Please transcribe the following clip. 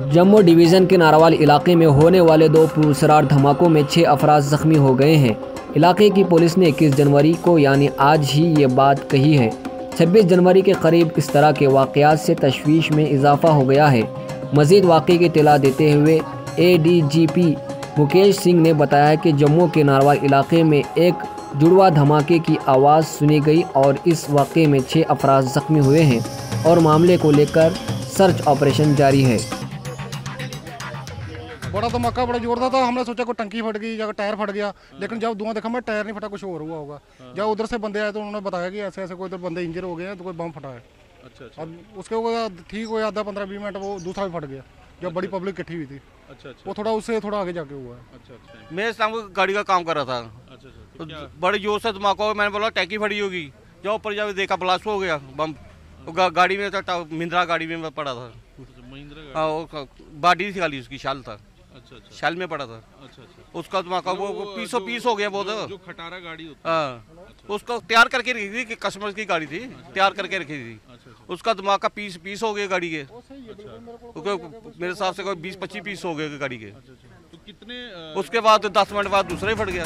Jammu division के नारावाल इलाके में होने वाले दो पुरअसरार धमाकों में 6 अफराद जख्मी हो गए हैं। इलाके की पुलिस ने 21 जनवरी को यानी आज ही ये बात कही है। 26 जनवरी के करीब इस तरह के वाक़यात से तशवीश में इजाफा हो गया है। मज़ीद वाक़े की इत्तला देते हुए ADGP मुकेश सिंह ने बताया कि जम्मू के नारावाल इलाके में एक जुड़वा धमाके की आवाज़ सुनी गई और इस वाक़े में 6 अफराद जख्मी हुए हैं और मामले को लेकर सर्च ऑपरेशन जारी है। बड़ा धमाका बड़ा जोरदार था। हमने सोचा कोई टंकी फट गई या टायर फट गया, लेकिन जब धुआं देखा मैं टायर नहीं फटा, कुछ और हुआ होगा। जब उधर से बंदे आए तो उन्होंने बताया कि ऐसे ऐसे कोई तो बंदे इंजर हो गए हैं, तो कोई बम फटा है। अच्छा। अब उसके बाद ठीक हुआ, आधा 15-20 मिनट वो दूसरा भी फट गया जब बड़ी पब्लिक इकट्ठी हुई थी। अच्छा। वो थोड़ा उससे थोड़ा आगे जाके हुआ है। अच्छा। मैं शाम को गाड़ी का काम कर रहा था। अच्छा। तो बड़े जोर से धमाका हुआ। मैंने बोला टैंकी फटी होगी, जब ऊपर जाके देखा ब्लास्ट हो गया बम। गाड़ी में था, महिंद्रा गाड़ी में पड़ा था। हाँ, वो बॉडी थी खाली, उसकी शाल था। अच्छा। शाल में पड़ा था। अच्छा। उसका धमाका वो पीस हो गया बहुत। जो खटारा गाड़ी होती है, हाँ, उसको तैयार करके रखी थी, कस्टमर की गाड़ी थी, तैयार करके रखी थी। उसका धमाका पीस हो गया गाड़ी के। मेरे हिसाब से कोई 20-25 पीस हो गए गाड़ी के। तो कितने उसके बाद 10 मिनट बाद दूसरा ही फट गया।